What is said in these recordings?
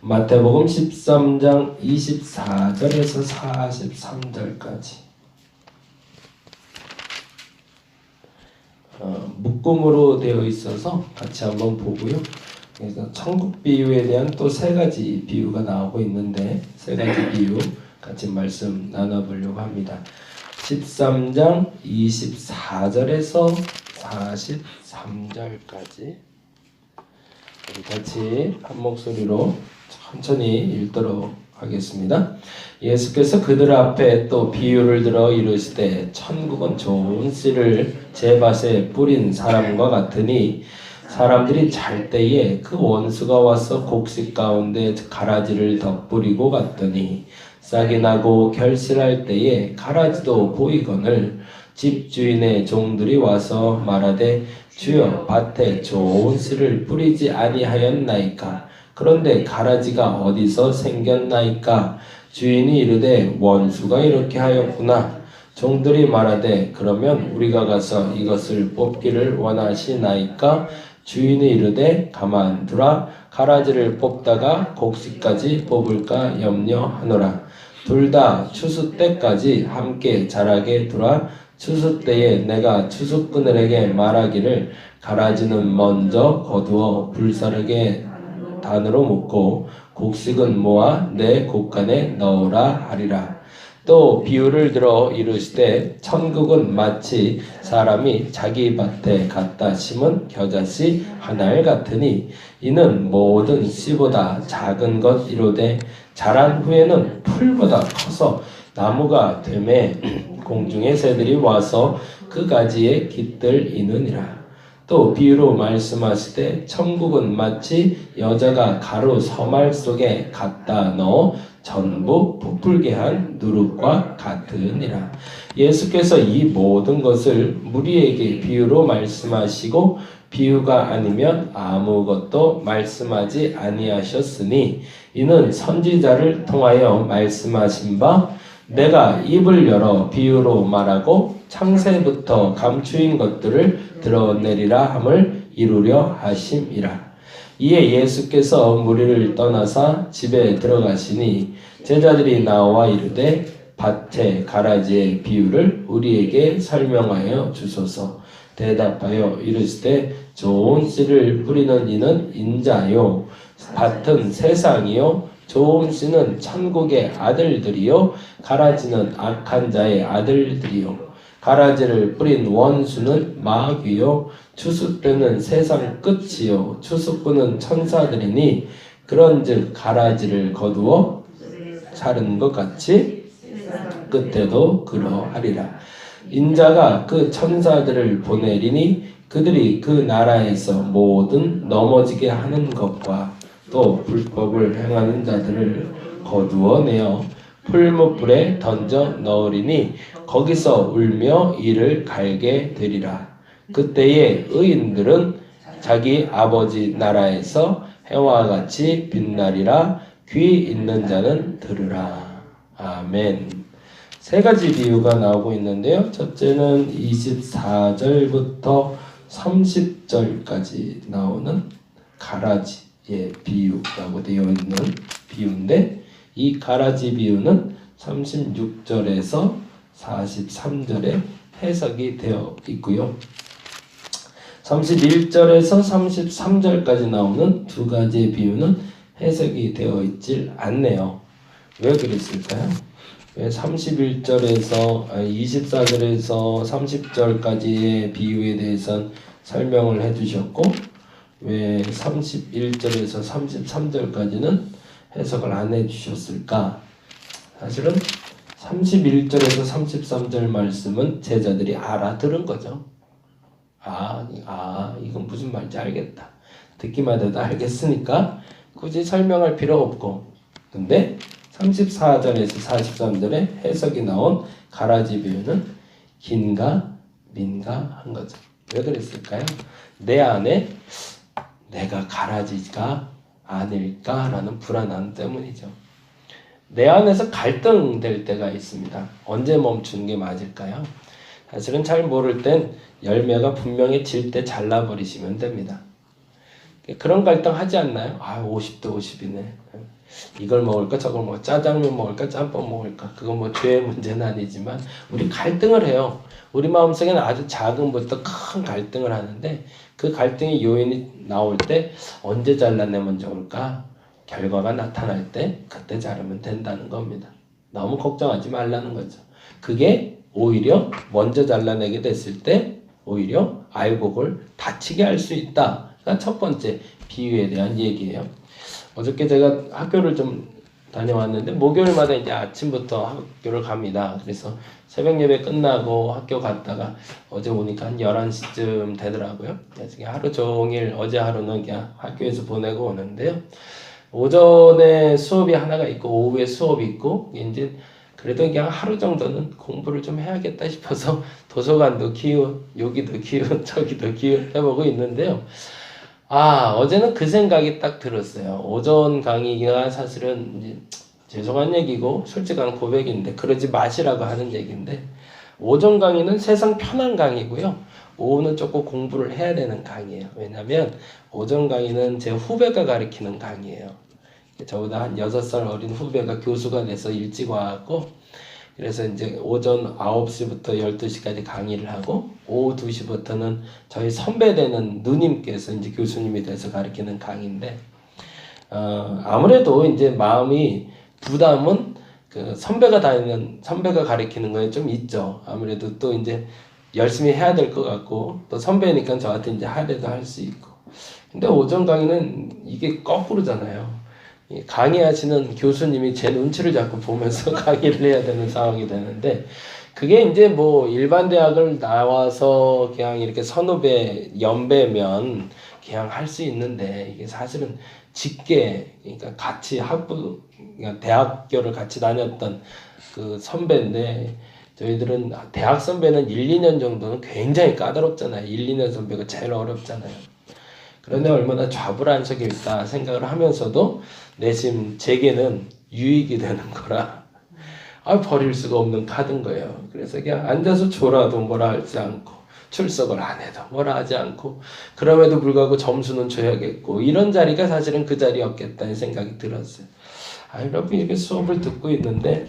마태복음 13장 24절에서 43절까지 묶음으로 되어 있어서 같이 한번 보고요. 그래서 천국 비유에 대한 또 세 가지 비유가 나오고 있는데 세 가지 비유 같이 말씀 나눠보려고 합니다. 13장 24절에서 43절까지 우리 같이 한 목소리로 천천히 읽도록 하겠습니다. 예수께서 그들 앞에 또 비유를 들어 이르시되 천국은 좋은 씨를 제 밭에 뿌린 사람과 같으니 사람들이 잘 때에 그 원수가 와서 곡식 가운데 가라지를 덧뿌리고 갔더니 싹이 나고 결실할 때에 가라지도 보이거늘 집주인의 종들이 와서 말하되 주여 밭에 좋은 씨를 뿌리지 아니하였나이까? 그런데 가라지가 어디서 생겼나이까? 주인이 이르되 원수가 이렇게 하였구나. 종들이 말하되 그러면 우리가 가서 이것을 뽑기를 원하시나이까? 주인이 이르되 가만두라. 가라지를 뽑다가 곡식까지 뽑을까 염려하노라. 둘 다 추수 때까지 함께 자라게 두라. 추수 때에 내가 추수꾼들에게 말하기를 가라지는 먼저 거두어 불사르게 단으로 묶고 곡식은 모아 내 곡간에 넣으라 하리라. 또 비유를 들어 이르시되 천국은 마치 사람이 자기 밭에 갖다 심은 겨자씨 하나를 같으니 이는 모든 씨보다 작은 것 이로되 자란 후에는 풀보다 커서 나무가 되매 공중의 새들이 와서 그 가지에 깃들이느니라. 또 비유로 말씀하시되 천국은 마치 여자가 가루 서말 속에 갖다 넣어 전부 부풀게 한 누룩과 같으니라. 예수께서 이 모든 것을 무리에게 비유로 말씀하시고 비유가 아니면 아무것도 말씀하지 아니하셨으니 이는 선지자를 통하여 말씀하신 바 내가 입을 열어 비유로 말하고 창세부터 감추인 것들을 드러내리라 함을 이루려 하심이라. 이에 예수께서 무리를 떠나사 집에 들어가시니 제자들이 나와 이르되 밭의 가라지의 비유를 우리에게 설명하여 주소서. 대답하여 이르시되 좋은 씨를 뿌리는 이는 인자요 밭은 세상이요 좋은 씨는 천국의 아들들이요 가라지는 악한 자의 아들들이요 가라지를 뿌린 원수는 마귀요 추수 때는 세상 끝이요 추수꾼은 천사들이니 그런즉 가라지를 거두어 자른 것 같이 끝에도 그러하리라. 인자가 그 천사들을 보내리니 그들이 그 나라에서 모든 넘어지게 하는 것과 또 불법을 행하는 자들을 거두어내어 풀무불에 던져 넣으리니 거기서 울며 이를 갈게 되리라. 그때에 의인들은 자기 아버지 나라에서 해와 같이 빛나리라. 귀 있는 자는 들으라. 아멘. 세 가지 비유가 나오고 있는데요. 첫째는 24절부터 30절까지 나오는 가라지의 비유라고 되어 있는 비유인데 이 가라지 비유는 36절에서 43절에 해석이 되어 있고요. 31절에서 33절까지 나오는 두 가지의 비유는 해석이 되어 있질 않네요. 왜 그랬을까요? 왜 31절에서 24절에서 30절까지의 비유에 대해서는 설명을 해주셨고 왜 31절에서 33절까지는 해석을 안 해주셨을까? 사실은 31절에서 33절 말씀은 제자들이 알아들은 거죠. 이건 무슨 말인지 알겠다. 듣기만 해도 알겠으니까 굳이 설명할 필요 없고 근데 34절에서 43절에 해석이 나온 가라지 비유는 긴가 민가 한 거죠. 왜 그랬을까요? 내 안에 내가 가라지가 아닐까라는 불안함 때문이죠. 내 안에서 갈등될 때가 있습니다. 언제 멈추는 게 맞을까요? 사실은 잘 모를 땐 열매가 분명히 질 때 잘라버리시면 됩니다. 그런 갈등 하지 않나요? 50대 50이네. 이걸 먹을까 저걸 먹을까 짜장면 먹을까 짬뽕 먹을까 그건 뭐 죄의 문제는 아니지만 우리 갈등을 해요. 우리 마음속에는 아주 작은 것부터 큰 갈등을 하는데 그 갈등의 요인이 나올 때 언제 잘라내면 좋을까? 결과가 나타날 때 그때 자르면 된다는 겁니다. 너무 걱정하지 말라는 거죠. 그게 오히려 먼저 잘라내게 됐을 때 오히려 알곡을 다치게 할 수 있다. 가 첫 번째 비유에 대한 얘기예요. 어저께 제가 학교를 좀 다녀왔는데 목요일마다 이제 아침부터 학교를 갑니다. 그래서 새벽 예배 끝나고 학교 갔다가 어제 오니까 한 11시쯤 되더라고요. 그래서 하루 종일 어제 하루는 그냥 학교에서 보내고 오는데요. 오전에 수업이 하나가 있고 오후에 수업이 있고 이제 그래도 그냥 하루 정도는 공부를 좀 해야겠다 싶어서 도서관도 기웃, 여기도 기웃, 저기도 기웃 해보고 있는데요. 어제는 그 생각이 딱 들었어요. 오전 강의가 사실은 이제 죄송한 얘기고 솔직한 고백인데 그러지 마시라고 하는 얘기인데 오전 강의는 세상 편한 강의고요. 오후는 조금 공부를 해야 되는 강의예요. 왜냐하면 오전 강의는 제 후배가 가르치는 강의예요. 저보다 한 6살 어린 후배가 교수가 돼서 일찍 와갖고 그래서 이제 오전 9시부터 12시까지 강의를 하고 오후 2시부터는 저희 선배 되는 누님께서 이제 교수님이 돼서 가르치는 강의인데 아무래도 이제 마음이 부담은 그 선배가 가르치는 거에 좀 있죠. 아무래도 또 이제 열심히 해야 될 것 같고 또 선배니까 저한테 이제 하래도 할 수 있고 근데 오전 강의는 이게 거꾸로잖아요. 강의하시는 교수님이 제 눈치를 자꾸 보면서 강의를 해야 되는 상황이 되는데 그게 이제 뭐 일반 대학을 나와서 그냥 이렇게 선후배 연배면 그냥 할 수 있는데 이게 사실은 직계 그러니까 같이 그러니까 대학교를 같이 다녔던 그 선배인데 저희들은 대학 선배는 1, 2년 정도는 굉장히 까다롭잖아요. 1, 2년 선배가 제일 어렵잖아요. 그런데 얼마나 좌불안석일까 생각을 하면서도 내심 제게는 유익이 되는 거라 버릴 수가 없는 카드인 거예요. 그래서 그냥 앉아서 졸아도 뭐라 하지 않고 출석을 안 해도 뭐라 하지 않고 그럼에도 불구하고 점수는 줘야겠고 이런 자리가 사실은 그 자리였겠다는 생각이 들었어요. 여러분 이렇게 수업을 듣고 있는데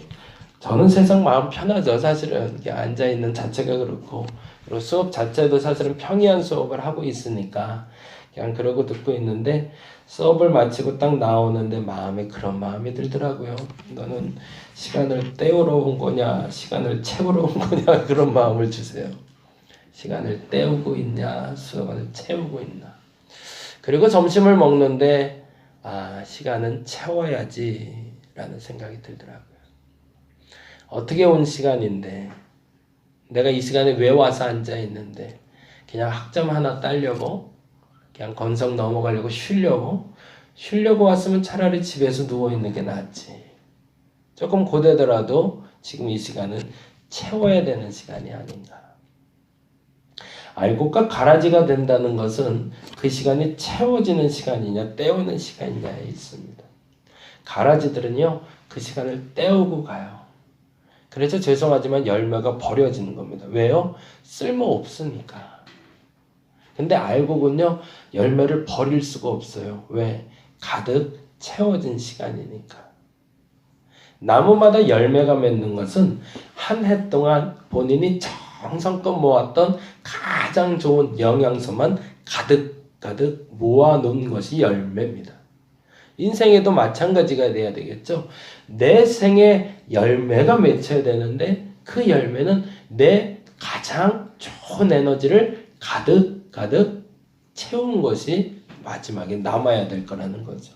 저는 세상 마음 편하죠. 사실은 이렇게 앉아있는 자체가 그렇고 그리고 수업 자체도 사실은 평이한 수업을 하고 있으니까 그냥 그러고 듣고 있는데 수업을 마치고 딱 나오는데 마음에 그런 마음이 들더라고요. 너는 시간을 때우러 온 거냐 시간을 채우러 온 거냐 그런 마음을 주세요. 시간을 때우고 있냐 시간을 채우고 있나. 그리고 점심을 먹는데 시간은 채워야지 라는 생각이 들더라고요. 어떻게 온 시간인데 내가 이 시간에 왜 와서 앉아 있는데 그냥 학점 하나 따려고 그냥 건성 넘어가려고 쉬려고 왔으면 차라리 집에서 누워있는 게 낫지. 조금 고되더라도 지금 이 시간은 채워야 되는 시간이 아닌가. 알곡과 가라지가 된다는 것은 그 시간이 채워지는 시간이냐 때우는 시간이냐에 있습니다. 가라지들은요 그 시간을 때우고 가요. 그래서 죄송하지만 열매가 버려지는 겁니다. 왜요? 쓸모없으니까. 근데 알곡은요 열매를 버릴 수가 없어요. 왜? 가득 채워진 시간이니까. 나무마다 열매가 맺는 것은 한 해 동안 본인이 정성껏 모았던 가장 좋은 영양소만 가득 모아놓은 것이 열매입니다. 인생에도 마찬가지가 돼야 되겠죠. 내 생에 열매가 맺혀야 되는데 그 열매는 내 가장 좋은 에너지를 가득 채운 것이 마지막에 남아야 될 거라는 거죠.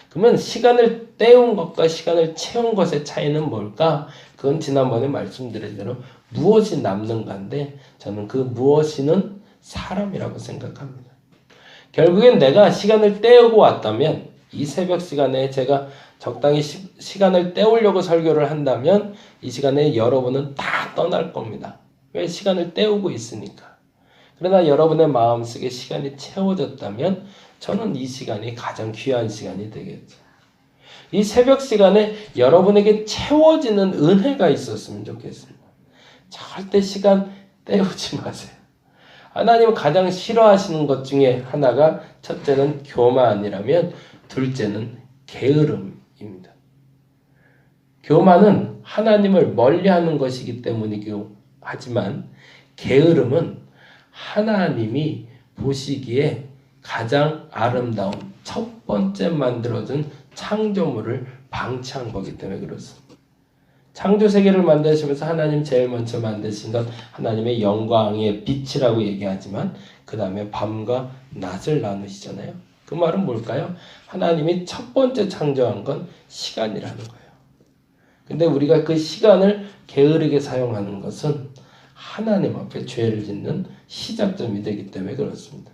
그러면 시간을 때운 것과 시간을 채운 것의 차이는 뭘까? 그건 지난번에 말씀드린 대로 무엇이 남는가인데 저는 그 무엇이는 사람이라고 생각합니다. 결국엔 내가 시간을 때우고 왔다면 이 새벽 시간에 제가 적당히 시간을 때우려고 설교를 한다면 이 시간에 여러분은 다 떠날 겁니다. 왜? 시간을 때우고 있으니까. 그러나 여러분의 마음속에 시간이 채워졌다면 저는 이 시간이 가장 귀한 시간이 되겠죠. 이 새벽 시간에 여러분에게 채워지는 은혜가 있었으면 좋겠습니다. 절대 시간 때우지 마세요. 하나님은 가장 싫어하시는 것 중에 하나가 첫째는 교만이라면 둘째는 게으름입니다. 교만은 하나님을 멀리하는 것이기 때문이고 하지만 게으름은 하나님이 보시기에 가장 아름다운 첫 번째 만들어진 창조물을 방치한 거기 때문에 그렇습니다. 창조 세계를 만드시면서 하나님 제일 먼저 만드신 건 하나님의 영광의 빛이라고 얘기하지만 그 다음에 밤과 낮을 나누시잖아요. 그 말은 뭘까요? 하나님이 첫 번째 창조한 건 시간이라는 거예요. 근데 우리가 그 시간을 게으르게 사용하는 것은 하나님 앞에 죄를 짓는 시작점이 되기 때문에 그렇습니다.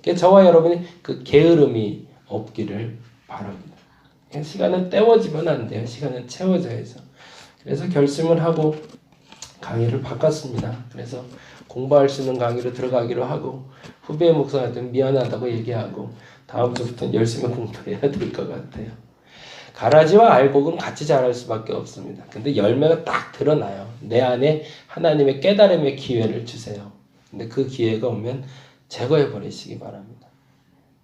그러니까 저와 여러분이 그 게으름이 없기를 바랍니다. 시간은 때워지면 안 돼요. 시간은 채워져야죠. 그래서 결심을 하고 강의를 바꿨습니다. 그래서 공부할 수 있는 강의로 들어가기로 하고 후배 목사한테 미안하다고 얘기하고 다음 주부터는 열심히 공부해야 될 것 같아요. 가라지와 알곡은 같이 자랄 수밖에 없습니다. 근데 열매가 딱 드러나요. 내 안에 하나님의 깨달음의 기회를 주세요. 근데 그 기회가 오면 제거해 버리시기 바랍니다.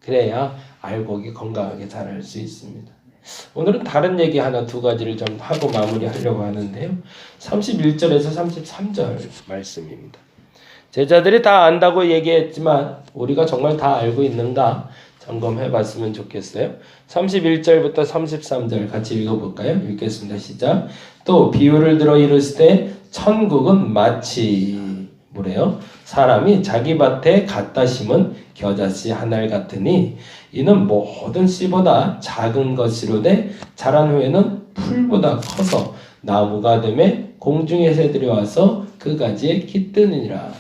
그래야 알곡이 건강하게 자랄 수 있습니다. 오늘은 다른 얘기 하나 두 가지를 좀 하고 마무리하려고 하는데요. 31절에서 33절 말씀입니다. 제자들이 다 안다고 얘기했지만 우리가 정말 다 알고 있는가 점검해 봤으면 좋겠어요. 31절부터 33절 같이 읽어볼까요? 읽겠습니다. 시작. 또 비유를 들어 이르시되 천국은 마치 뭐래요? 사람이 자기 밭에 갖다 심은 겨자씨 한 알 같으니 이는 모든 씨보다 작은 것이로되 자란 후에는 풀보다 커서 나무가 되매 공중의 새들이 와서 그 가지에 깃드니라.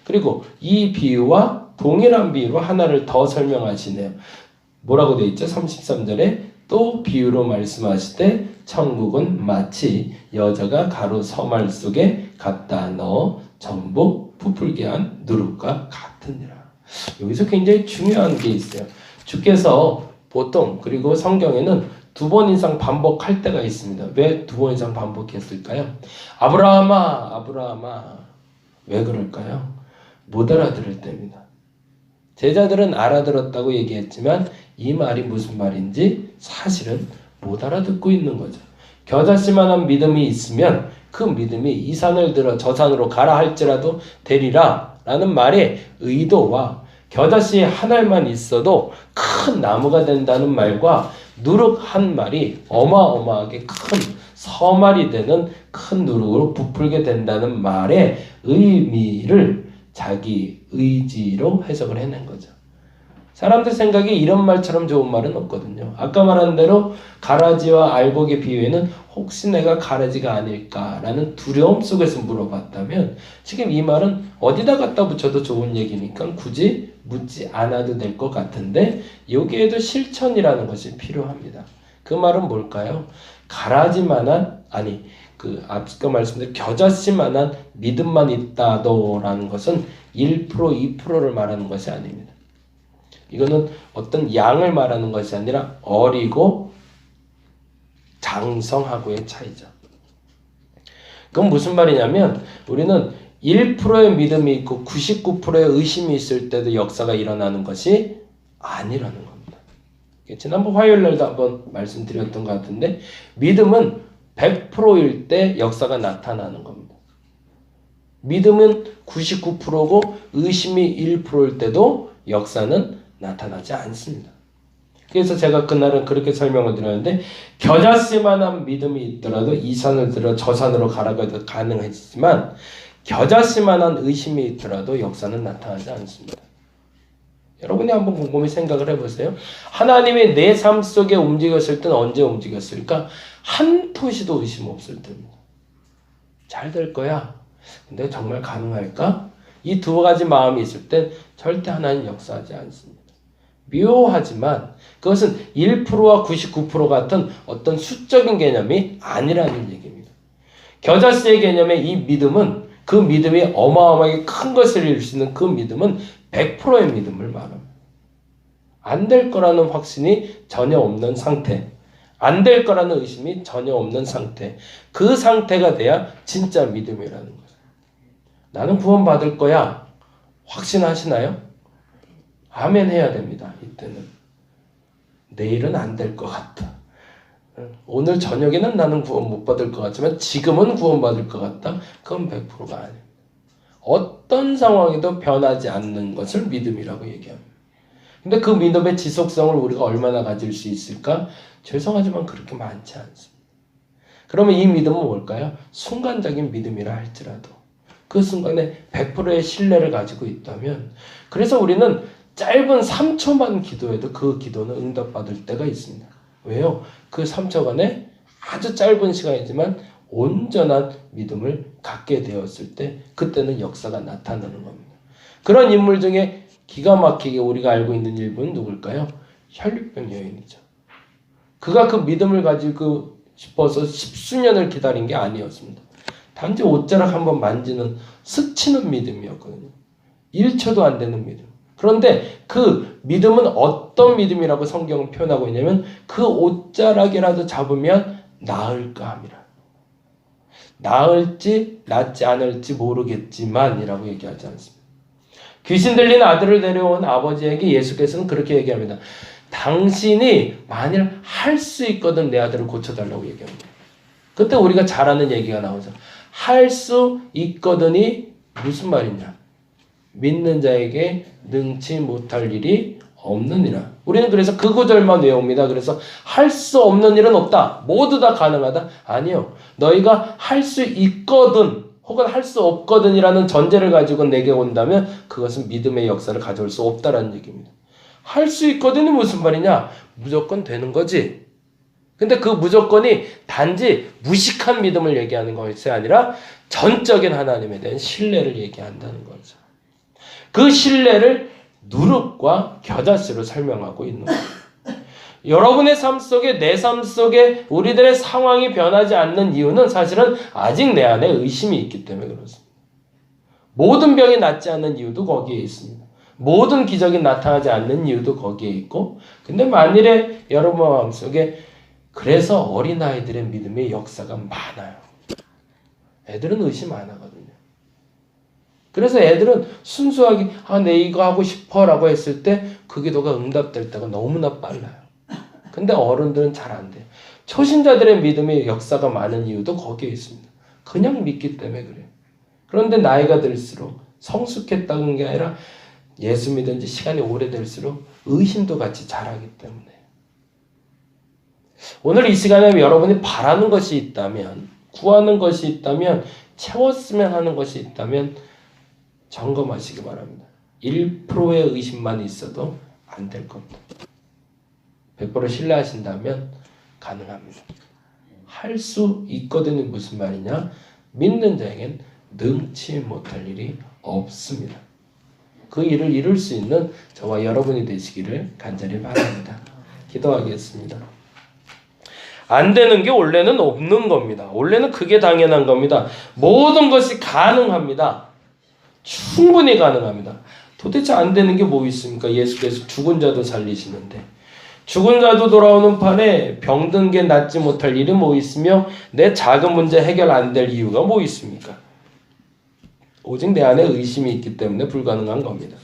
그리고 이 비유와 동일한 비유로 하나를 더 설명하시네요. 뭐라고 되어 있죠? 33절에 또 비유로 말씀하시되 천국은 마치 여자가 가루 서말 속에 갖다 넣어 전부 부풀게 한 누룩과 같으니라. 여기서 굉장히 중요한 게 있어요. 주께서 보통 그리고 성경에는 2번 이상 반복할 때가 있습니다. 왜 2번 이상 반복했을까요? 아브라함아, 아브라함아. 왜 그럴까요? 못 알아들을 때입니다. 제자들은 알아들었다고 얘기했지만 이 말이 무슨 말인지 사실은 못 알아듣고 있는 거죠. 겨자씨만한 믿음이 있으면 그 믿음이 이 산을 들어 저 산으로 가라 할지라도 되리라 라는 말의 의도와 겨자씨 한 알만 있어도 큰 나무가 된다는 말과 누룩 한 말이 어마어마하게 큰 서말이 되는 큰 누룩으로 부풀게 된다는 말의 의미를 자기 의지로 해석을 해낸 거죠. 사람들 생각에 이런 말처럼 좋은 말은 없거든요. 아까 말한 대로 가라지와 알곡의 비유에는 혹시 내가 가라지가 아닐까라는 두려움 속에서 물어봤다면 지금 이 말은 어디다 갖다 붙여도 좋은 얘기니까 굳이 묻지 않아도 될 것 같은데 여기에도 실천이라는 것이 필요합니다. 그 말은 뭘까요? 가라지만한 아까 말씀드린 겨자씨만한 믿음만 있다도라는 것은 1%, 2%를 말하는 것이 아닙니다. 이거는 어떤 양을 말하는 것이 아니라 어리고 장성하고의 차이죠. 그건 무슨 말이냐면 우리는 1%의 믿음이 있고 99%의 의심이 있을 때도 역사가 일어나는 것이 아니라는 겁니다. 지난번 화요일 날도 한번 말씀드렸던 것 같은데 믿음은 100%일 때 역사가 나타나는 겁니다. 믿음은 99%고 의심이 1%일 때도 역사는 나타나지 않습니다. 그래서 제가 그날은 그렇게 설명을 드렸는데 겨자씨만한 믿음이 있더라도 이 산을 들어 저 산으로 가라고 해도 가능하지만 겨자씨만한 의심이 있더라도 역사는 나타나지 않습니다. 여러분이 한번 곰곰이 생각을 해보세요. 하나님이 내 삶 속에 움직였을 때는 언제 움직였을까? 한 토시도 의심 없을 때입니다. 잘 될 거야. 근데 정말 가능할까? 이 두 가지 마음이 있을 땐 절대 하나님 역사하지 않습니다. 묘하지만 그것은 1%와 99% 같은 어떤 수적인 개념이 아니라는 얘기입니다. 겨자씨의 개념의 이 믿음은 그 믿음이 어마어마하게 큰 것을 이룰 수 있는 그 믿음은 100%의 믿음을 말합니다. 안 될 거라는 확신이 전혀 없는 상태, 안 될 거라는 의심이 전혀 없는 상태, 그 상태가 돼야 진짜 믿음이라는 거예요. 나는 구원받을 거야 확신하시나요? 아멘 해야 됩니다. 이때는. 내일은 안 될 것 같다. 오늘 저녁에는 나는 구원 못 받을 것 같지만 지금은 구원 받을 것 같다. 그건 100%가 아닙니다. 어떤 상황에도 변하지 않는 것을 믿음이라고 얘기합니다. 근데 그 믿음의 지속성을 우리가 얼마나 가질 수 있을까? 죄송하지만 그렇게 많지 않습니다. 그러면 이 믿음은 뭘까요? 순간적인 믿음이라 할지라도 그 순간에 100%의 신뢰를 가지고 있다면, 그래서 우리는 짧은 3초만 기도해도 그 기도는 응답받을 때가 있습니다. 왜요? 그 3초간에 아주 짧은 시간이지만 온전한 믿음을 갖게 되었을 때 그때는 역사가 나타나는 겁니다. 그런 인물 중에 기가 막히게 우리가 알고 있는 인물은 누굴까요? 혈류병 여인이죠. 그가 그 믿음을 가지고 싶어서 십수년을 기다린 게 아니었습니다. 단지 옷자락 한번 만지는 스치는 믿음이었거든요. 1초도 안 되는 믿음. 그런데 그 믿음은 어떤 믿음이라고 성경은 표현하고 있냐면 그 옷자락이라도 잡으면 나을까 합니다. 나을지 낫지 않을지 모르겠지만 이라고 얘기하지 않습니다. 귀신 들린 아들을 데려온 아버지에게 예수께서는 그렇게 얘기합니다. 당신이 만일 할 수 있거든 내 아들을 고쳐달라고 얘기합니다. 그때 우리가 잘 아는 얘기가 나오죠. 할 수 있거든이 무슨 말이냐? 믿는 자에게 능치 못할 일이 없느니라. 우리는 그래서 그 구절만 외웁니다. 그래서 할 수 없는 일은 없다. 모두 다 가능하다. 아니요. 너희가 할 수 있거든 혹은 할 수 없거든이라는 전제를 가지고 내게 온다면 그것은 믿음의 역사를 가져올 수 없다라는 얘기입니다. 할 수 있거든이 무슨 말이냐? 무조건 되는 거지. 근데 그 무조건이 단지 무식한 믿음을 얘기하는 것이 아니라 전적인 하나님에 대한 신뢰를 얘기한다는 거죠. 그 신뢰를 누룩과 겨자씨로 설명하고 있는 거예요. 여러분의 삶 속에, 내 삶 속에 우리들의 상황이 변하지 않는 이유는 사실은 아직 내 안에 의심이 있기 때문에 그렇습니다. 모든 병이 낫지 않는 이유도 거기에 있습니다. 모든 기적이 나타나지 않는 이유도 거기에 있고, 근데 만일에 여러분 마음속에 그래서 어린아이들의 믿음의 역사가 많아요. 애들은 의심 안 하거든요. 그래서 애들은 순수하게 내 이거 하고 싶어 라고 했을 때 그 기도가 응답될 때가 너무나 빨라요. 근데 어른들은 잘 안 돼요. 초신자들의 믿음의 역사가 많은 이유도 거기에 있습니다. 그냥 믿기 때문에 그래요. 그런데 나이가 들수록 성숙했다는 게 아니라 예수 믿은 지 시간이 오래될수록 의심도 같이 자라기 때문에. 오늘 이 시간에 여러분이 바라는 것이 있다면, 구하는 것이 있다면, 채웠으면 하는 것이 있다면 점검하시기 바랍니다. 1%의 의심만 있어도 안 될 겁니다. 100% 신뢰하신다면 가능합니다. 할 수 있거든요. 무슨 말이냐? 믿는 자에겐 능치 못할 일이 없습니다. 그 일을 이룰 수 있는 저와 여러분이 되시기를 간절히 바랍니다. 기도하겠습니다. 안 되는 게 원래는 없는 겁니다. 원래는 그게 당연한 겁니다. 모든 것이 가능합니다. 충분히 가능합니다. 도대체 안 되는 게 뭐 있습니까? 예수께서 죽은 자도 살리시는데, 죽은 자도 돌아오는 판에 병든 게 낫지 못할 일이 뭐 있으며 내 작은 문제 해결 안 될 이유가 뭐 있습니까? 오직 내 안에 의심이 있기 때문에 불가능한 겁니다.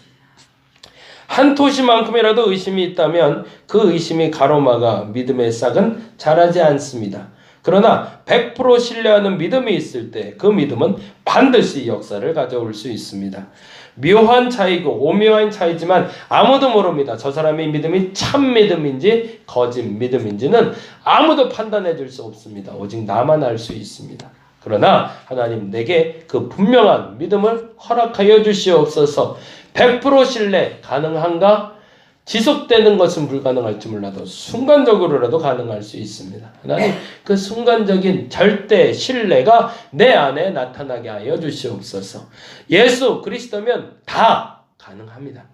한 토시만큼이라도 의심이 있다면 그 의심이 가로막아 믿음의 싹은 자라지 않습니다. 그러나 100% 신뢰하는 믿음이 있을 때 그 믿음은 반드시 역사를 가져올 수 있습니다. 묘한 차이고 오묘한 차이지만 아무도 모릅니다. 저 사람의 믿음이 참 믿음인지 거짓 믿음인지는 아무도 판단해 줄 수 없습니다. 오직 나만 알 수 있습니다. 그러나 하나님 내게 그 분명한 믿음을 허락하여 주시옵소서. 100% 신뢰 가능한가? 지속되는 것은 불가능할지 몰라도 순간적으로라도 가능할 수 있습니다. 하나님 그 순간적인 절대 신뢰가 내 안에 나타나게 하여 주시옵소서. 예수 그리스도면 다 가능합니다.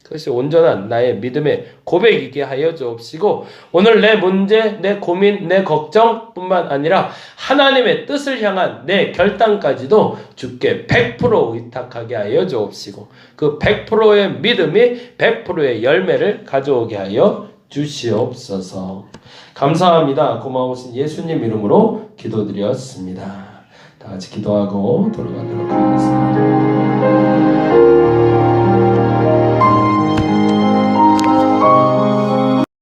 그것이 온전한 나의 믿음의 고백이게 하여 주옵시고, 오늘 내 문제, 내 고민, 내 걱정뿐만 아니라 하나님의 뜻을 향한 내 결단까지도 주께 100% 의탁하게 하여 주옵시고, 그 100%의 믿음이 100%의 열매를 가져오게 하여 주시옵소서. 감사합니다. 고마우신 예수님 이름으로 기도드렸습니다. 다 같이 기도하고 돌아가도록 하겠습니다.